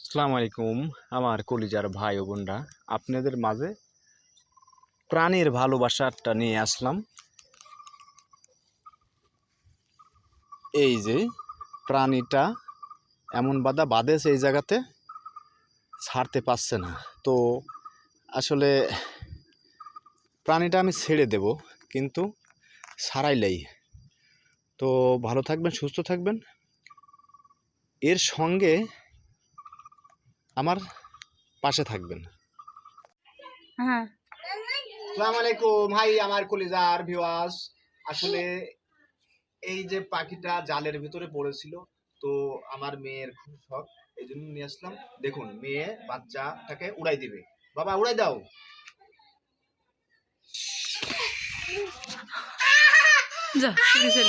আসসালামু আলাইকুম আমার কলিজার ভাই ও বোনরা, আপনাদের মাঝে প্রাণীর ভালোবাসাটা নিয়ে আসলাম। এই যে প্রাণীটা এমন বাধা বাঁধেছে এই জায়গাতে, ছাড়তে পারছে না। তো আসলে প্রাণীটা আমি ছেড়ে দেব, কিন্তু ছাড়াইলেই। তো ভালো থাকবেন, সুস্থ থাকবেন, এর সঙ্গে আমার পাশে থাকবেন। হ্যাঁ, আসসালামু আলাইকুম ভাই আমার কলিজার ভিউয়ার্স। আসলে এই যে পাখিটা জালের ভিতরে পড়েছিল, তো আমার মেয়ের খুব শখ, এই জন্য নিয়ে আসলাম। দেখুন, মেয়ে বাচ্চাটাকে উড়াই দিবে। বাবা উড়াই দাও। যা, চলে যা।